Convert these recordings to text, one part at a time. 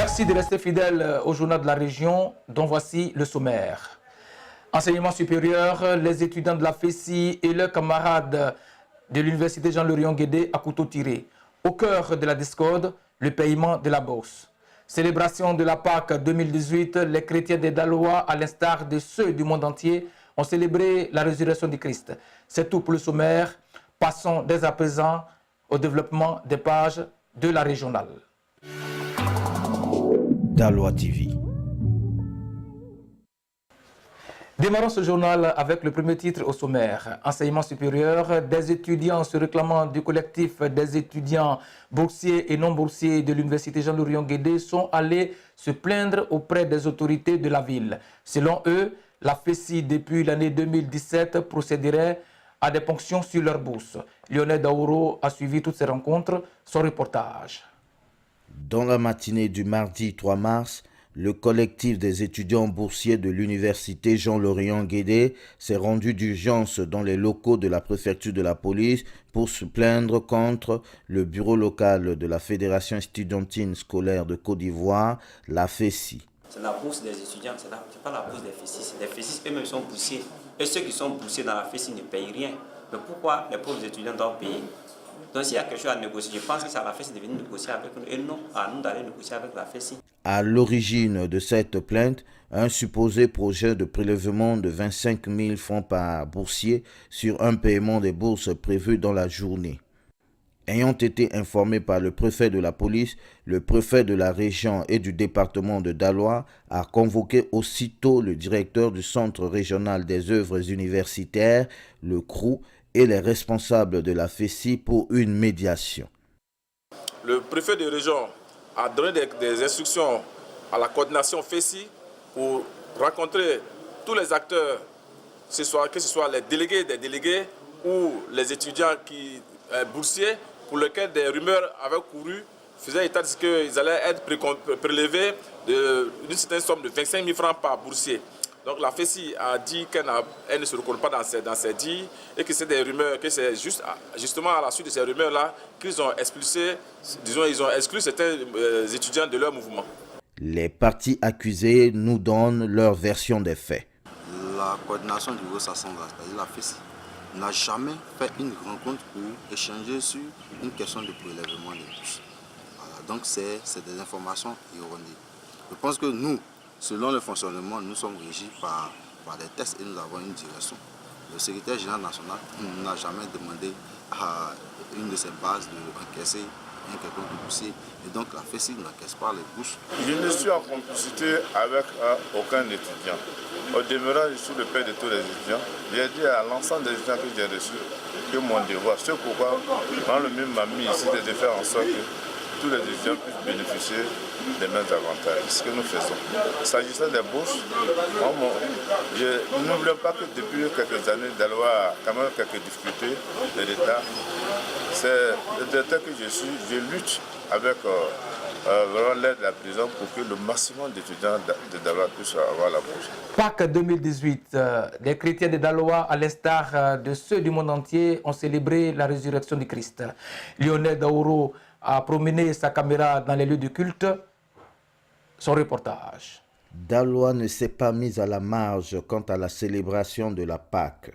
Merci de rester fidèle au journal de la région, dont voici le sommaire. Enseignement supérieur, les étudiants de la FESI et leurs camarades de l'université Jean-Laurion-Guédé à couteau tiré. Au cœur de la discorde, le paiement de la bourse. Célébration de la Pâque 2018, les chrétiens des Dalois, à l'instar de ceux du monde entier, ont célébré la résurrection du Christ. C'est tout pour le sommaire. Passons dès à présent au développement des pages de la régionale. Daloa TV. Démarrons ce journal avec le premier titre au sommaire. Enseignement supérieur, des étudiants se réclamant du collectif des étudiants boursiers et non boursiers de l'université Jean-Laurion-Guédé sont allés se plaindre auprès des autorités de la ville. Selon eux, la FESI, depuis l'année 2017, procéderait à des ponctions sur leur bourse. Lionel Daouro a suivi toutes ces rencontres. Son reportage. Dans la matinée du mardi 3 mars, le collectif des étudiants boursiers de l'université Jean-Laurion-Guédé s'est rendu d'urgence dans les locaux de la préfecture de la police pour se plaindre contre le bureau local de la Fédération estudiantine scolaire de Côte d'Ivoire, la FESI. C'est la bourse des étudiants, ce n'est pas la bourse des FESI. Les FESI eux-mêmes sont boursiers. Et ceux qui sont boursiers dans la FESI ne payent rien. Mais pourquoi les pauvres étudiants doivent payer? Donc s'il y a quelque chose à négocier, je pense que c'est à la FESI de venir négocier avec nous et non à nous d'aller négocier avec la FESI. À l'origine de cette plainte, un supposé projet de prélèvement de 25 000 francs par boursier sur un paiement des bourses prévues dans la journée. Ayant été informé par le préfet de la police, le préfet de la région et du département de Daloa a convoqué aussitôt le directeur du Centre régional des œuvres universitaires, le CROU, et les responsables de la FESI pour une médiation. Le préfet de région a donné des instructions à la coordination FESI pour rencontrer tous les acteurs, que ce soit les délégués des délégués ou les étudiants boursiers pour lesquels des rumeurs avaient couru, faisaient état de ce qu'ils allaient être prélevés d'une certaine somme de 25 000 francs par boursier. Donc la FESI a dit qu'elle ne se reconnaît pas dans ces dits et que c'est des rumeurs, que c'est justement à la suite de ces rumeurs-là qu'ils ont expulsé, disons, ils ont exclu certains étudiants de leur mouvement. Les parties accusées nous donnent leur version des faits. La coordination du Haut-Sassan, c'est-à-dire la FESI, n'a jamais fait une rencontre pour échanger sur une question de prélèvement des bourses. Voilà, donc c'est des informations erronées. Je pense que nous, selon le fonctionnement, nous sommes régis par des textes et nous avons une direction. Le secrétaire général national n'a jamais demandé à une de ses bases d'encaisser un quelconque boursier. Et donc la FESI n'encaisse pas les bourses. Je ne suis en complicité avec aucun étudiant. Au demeurant, je suis le père de tous les étudiants. J'ai dit à l'ensemble des étudiants que j'ai reçus que mon devoir, c'est pourquoi le m'a mis ici de faire en sorte que tous les étudiants puissent bénéficier des mêmes avantages. C'est ce que nous faisons. S'agissant des bourses, n'oublions pas que depuis quelques années, Daloa a quand même quelques difficultés de l'État. C'est le directeur que je suis, je lutte avec l'aide de la prison pour que le maximum d'étudiants de Daloa puissent avoir la bourse. Pâques 2018, les chrétiens de Daloa, à l'instar de ceux du monde entier, ont célébré la résurrection du Christ. Lionel Daouro a promené sa caméra dans les lieux du culte. Son reportage. Daloa ne s'est pas mise à la marge quant à la célébration de la Pâque.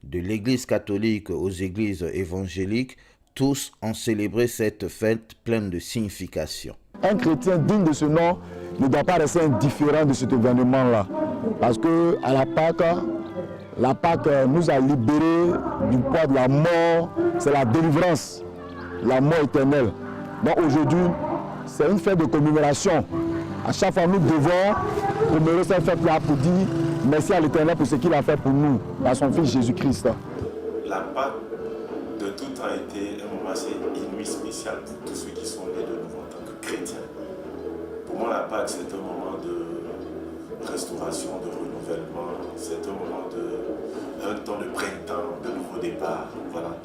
De l'église catholique aux églises évangéliques, tous ont célébré cette fête pleine de signification. Un chrétien digne de ce nom ne doit pas rester indifférent de cet événement-là. Parce que à la Pâque nous a libérés du poids de la mort, c'est la délivrance, la mort éternelle. Donc aujourd'hui, c'est une fête de commémoration. À chaque fois, nous devons commémorer cette fête-là pour dire merci à l'Éternel pour ce qu'il a fait pour nous, par son Fils Jésus-Christ. La Pâque de tout temps a été un moment assez inouï, spécial pour tous ceux qui sont nés de nouveau en tant que chrétiens. Pour moi, la Pâque, c'est un moment de restauration, de renouvellement, c'est un moment un temps de printemps, de nouveau départ. Voilà.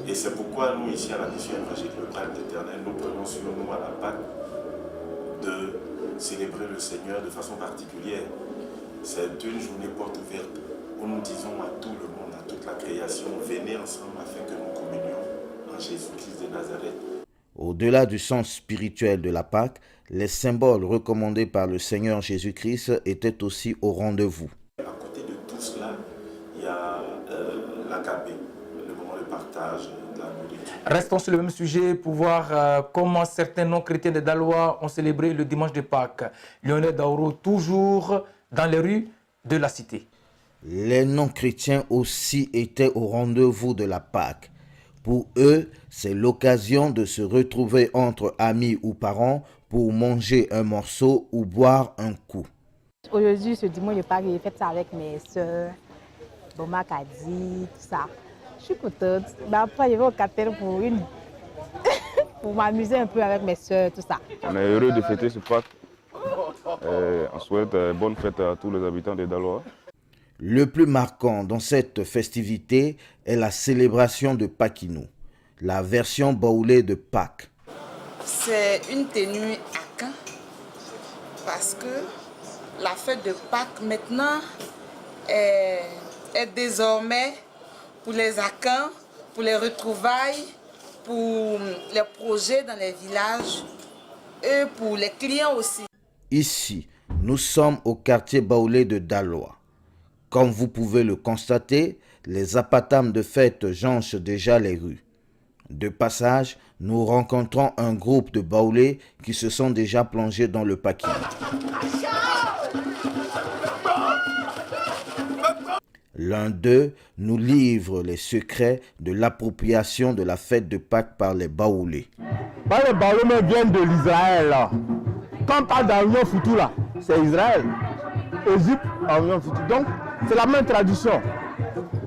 Et c'est pourquoi nous, ici à la mission évangélique Le Prêtre d'Éternel, nous prenons sur nous à la Pâque de célébrer le Seigneur de façon particulière. C'est une journée porte ouverte où nous disons à tout le monde, à toute la création, venez ensemble afin que nous communions en Jésus-Christ de Nazareth. Au-delà du sens spirituel de la Pâque, les symboles recommandés par le Seigneur Jésus-Christ étaient aussi au rendez-vous. À côté de tout cela, il y a l'agapé, le moment de partage, de la nourriture. Restons sur le même sujet pour voir comment certains non-chrétiens de Daloa ont célébré le dimanche de Pâques. Lionel Daouro, toujours dans les rues de la cité. Les non-chrétiens aussi étaient au rendez-vous de la Pâque. Pour eux, c'est l'occasion de se retrouver entre amis ou parents pour manger un morceau ou boire un coup. Aujourd'hui, ce dimanche de Pâques, j'ai fait ça avec mes soeurs, Boma Kadi, tout ça. Je suis contente. Après, je vais au cartel pour m'amuser un peu avec mes soeurs, tout ça. On est heureux de fêter ce Pâques. On souhaite bonne fête à tous les habitants de Daloa. Le plus marquant dans cette festivité est la célébration de Paquinou, la version baoulée de Pâques. C'est une tenue à Caen parce que la fête de Pâques maintenant est désormais pour les Akans, pour les retrouvailles, pour les projets dans les villages et pour les clients aussi. Ici, nous sommes au quartier baoulé de Daloa. Comme vous pouvez le constater, les apatames de fête jonchent déjà les rues. De passage, nous rencontrons un groupe de baoulés qui se sont déjà plongés dans le paquis. L'un d'eux nous livre les secrets de l'appropriation de la fête de Pâques par les baoulés. Les baoulés viennent de l'Israël. Quand on parle d'Union Foutou, là, c'est Israël. Égypte, Union Foutou. Donc, c'est la même tradition.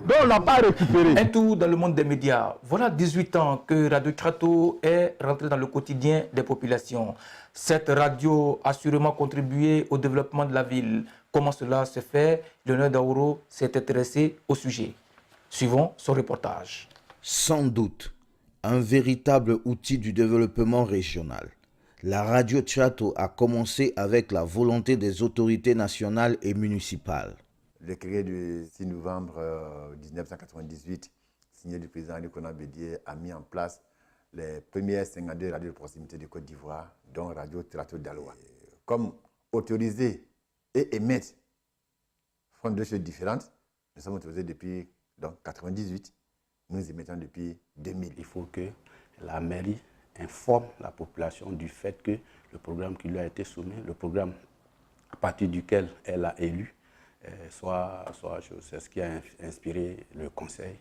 Donc, on n'a pas récupéré. Un tour dans le monde des médias. Voilà 18 ans que Radio Tchato est rentrée dans le quotidien des populations. Cette radio a sûrement contribué au développement de la ville. Comment cela se fait? Lionel Daouro s'est intéressé au sujet. Suivons son reportage. Sans doute, un véritable outil du développement régional. La radio Tchato a commencé avec la volonté des autorités nationales et municipales. Le décret du 6 novembre 1998, signé du président Nicolas Bédier, a mis en place les premières 52 radios de proximité de Côte d'Ivoire, dont Radio Tchato Daloa. Comme autorisé et émettre font deux choses différentes, nous sommes autorisés depuis 1998, nous émettons depuis 2000. Il faut que la mairie informe la population du fait que le programme qui lui a été soumis, le programme à partir duquel elle a élu, c'est ce qui a inspiré le conseil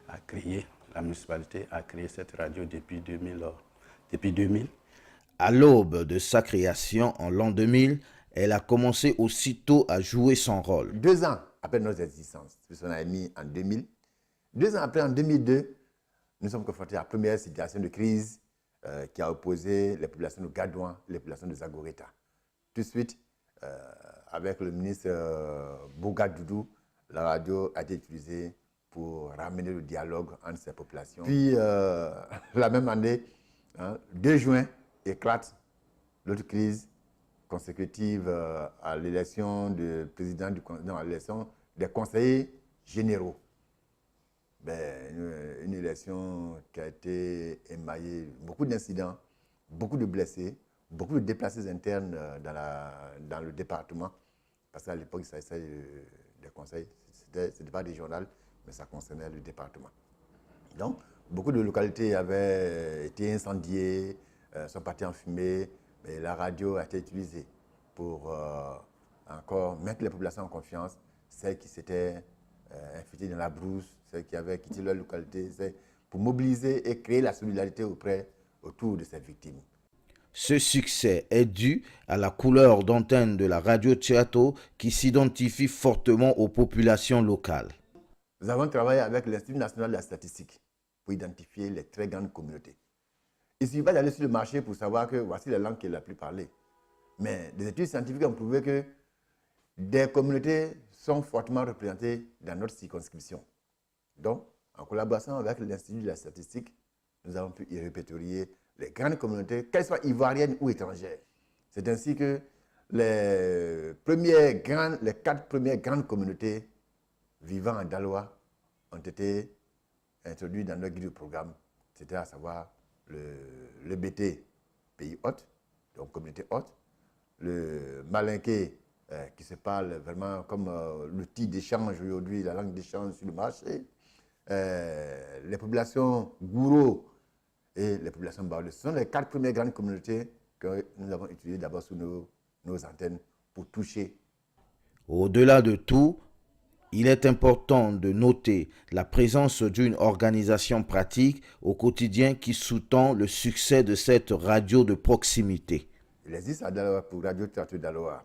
à créer, la municipalité a créé cette radio depuis 2000. À l'aube de sa création en l'an 2000, elle a commencé aussitôt à jouer son rôle. 2 ans après notre existence, puisqu'on a émis en 2000, 2 ans après, en 2002, nous sommes confrontés à la première situation de crise qui a opposé les populations de Gadouan et les populations de Zagoreta. Tout de suite, avec le ministre Bouga Doudou, la radio a été utilisée pour ramener le dialogue entre ces populations. Puis, la même année, 2 juin, éclate l'autre crise consécutive à l'élection du président à l'élection des conseillers généraux. Une élection qui a été émaillée, beaucoup d'incidents, beaucoup de blessés, beaucoup de déplacés internes dans le département, parce qu'à l'époque, il s'agissait des conseils, ce n'était pas des journaux, mais ça concernait le département. Donc, beaucoup de localités avaient été incendiées, sont parties en fumée, mais la radio a été utilisée pour encore mettre les populations en confiance, celles qui s'étaient infiltrées dans la brousse, celles qui avaient quitté leur localité, pour mobiliser et créer la solidarité autour de ces victimes. Ce succès est dû à la couleur d'antenne de la radio Tchato qui s'identifie fortement aux populations locales. Nous avons travaillé avec l'Institut national de la statistique pour identifier les très grandes communautés. Il ne suffit pas d'aller sur le marché pour savoir que voici la langue qui est la plus parlée. Mais des études scientifiques ont prouvé que des communautés sont fortement représentées dans notre circonscription. Donc, en collaboration avec l'Institut de la statistique, nous avons pu y répertorier les grandes communautés, qu'elles soient ivoiriennes ou étrangères. C'est ainsi que les 4 premières grandes communautés vivant en Daloa ont été introduites dans notre guide de programme, c'est-à-dire à savoir le BT, pays hôte, donc communauté hôte, le malinké, qui se parle vraiment comme l'outil d'échange aujourd'hui, la langue d'échange sur le marché, les populations gouro et les populations baoulées. Ce sont les 4 premières grandes communautés que nous avons utilisées d'abord sur nos antennes pour toucher. Au-delà de tout, il est important de noter la présence d'une organisation pratique au quotidien qui sous-tend le succès de cette radio de proximité. Il existe à Daloa, pour Radio Territoire Daloa,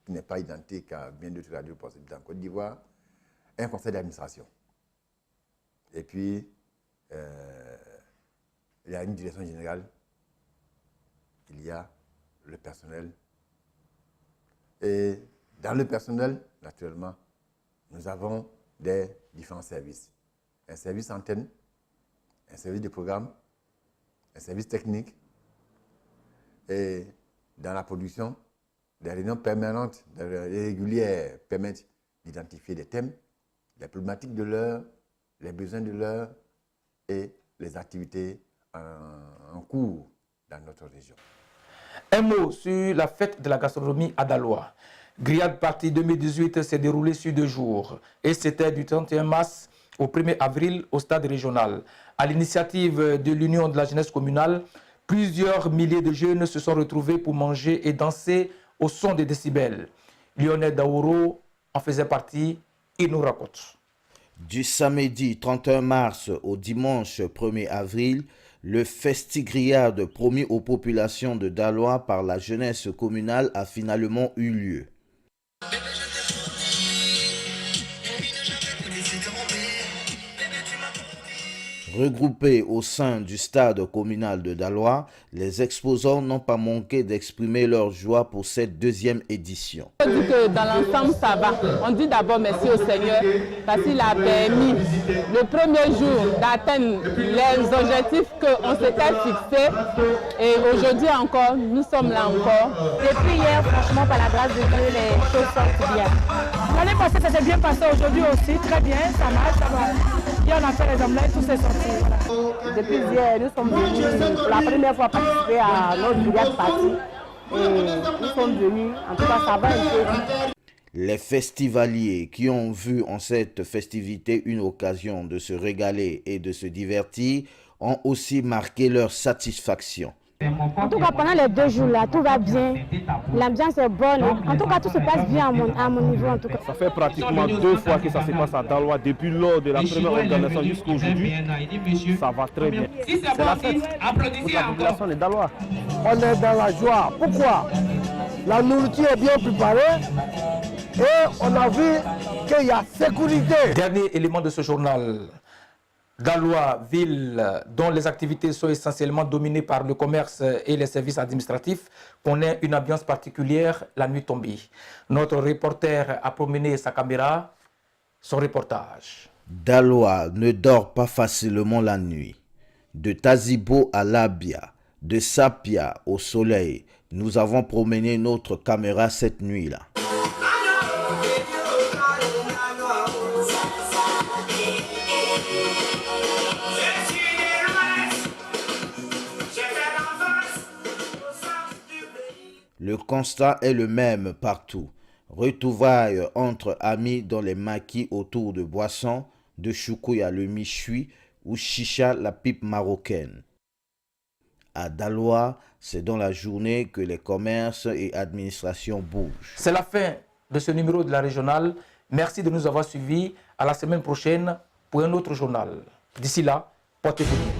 qui n'est pas identique à bien d'autres radios possibles en Côte d'Ivoire, un conseil d'administration. Et puis, il y a une direction générale, il y a le personnel. Et dans le personnel, naturellement, nous avons des différents services. Un service antenne, un service de programme, un service technique. Et dans la production, des réunions permanentes, des régulières permettent d'identifier des thèmes, les problématiques de l'heure, les besoins de l'heure et les activités en cours dans notre région. Un mot sur la fête de la gastronomie à Daloa. Grillade Party 2018 s'est déroulée sur 2 jours et c'était du 31 mars au 1er avril au stade régional. À l'initiative de l'Union de la jeunesse communale, plusieurs milliers de jeunes se sont retrouvés pour manger et danser au son des décibels. Lionel Daouro en faisait partie, il nous raconte. Du samedi 31 mars au dimanche 1er avril, le Festi-Grillade promis aux populations de Daloa par la jeunesse communale a finalement eu lieu. Regroupés au sein du stade communal de Daloa, les exposants n'ont pas manqué d'exprimer leur joie pour cette 2e édition. On dit que dans l'ensemble ça va. On dit d'abord merci au Seigneur parce qu'il a permis le premier jour d'atteindre les objectifs qu'on s'était fixés. Et aujourd'hui encore, nous sommes là encore. Depuis hier, franchement, par la grâce de Dieu, les choses sortent bien. L'année passée, ça s'est bien passé, aujourd'hui aussi, très bien, ça marche, ça va. Hier, on a fait les omelettes, tout s'est sorti. Voilà. Depuis hier, nous sommes venus pour la première fois participer à notre grillade party. Et nous sommes venus, en tout cas, ça va un peu. Les festivaliers qui ont vu en cette festivité une occasion de se régaler et de se divertir ont aussi marqué leur satisfaction. En tout cas, pendant les 2 jours là, tout va bien. L'ambiance est bonne. En tout cas, tout se passe bien à mon niveau. En tout cas. Ça fait pratiquement 2 fois que ça se passe à Daloa. Depuis lors de la première organisation jusqu'à aujourd'hui, ça va très bien. C'est la fête pour la population de Daloa. On est dans la joie. Pourquoi? La nourriture est bien préparée et on a vu qu'il y a sécurité. Dernier élément de ce journal. Daloa, ville dont les activités sont essentiellement dominées par le commerce et les services administratifs, connaît une ambiance particulière la nuit tombée. Notre reporter a promené sa caméra, son reportage. Daloa ne dort pas facilement la nuit. De Tazibo à Labia, de Sapia au soleil, nous avons promené notre caméra cette nuit-là. Le constat est le même partout. Retrouvailles entre amis dans les maquis autour de boissons, de choukouya le michui ou chicha la pipe marocaine. À Daloa, c'est dans la journée que les commerces et administrations bougent. C'est la fin de ce numéro de la régionale. Merci de nous avoir suivis. À la semaine prochaine pour un autre journal. D'ici là, portez-vous bien.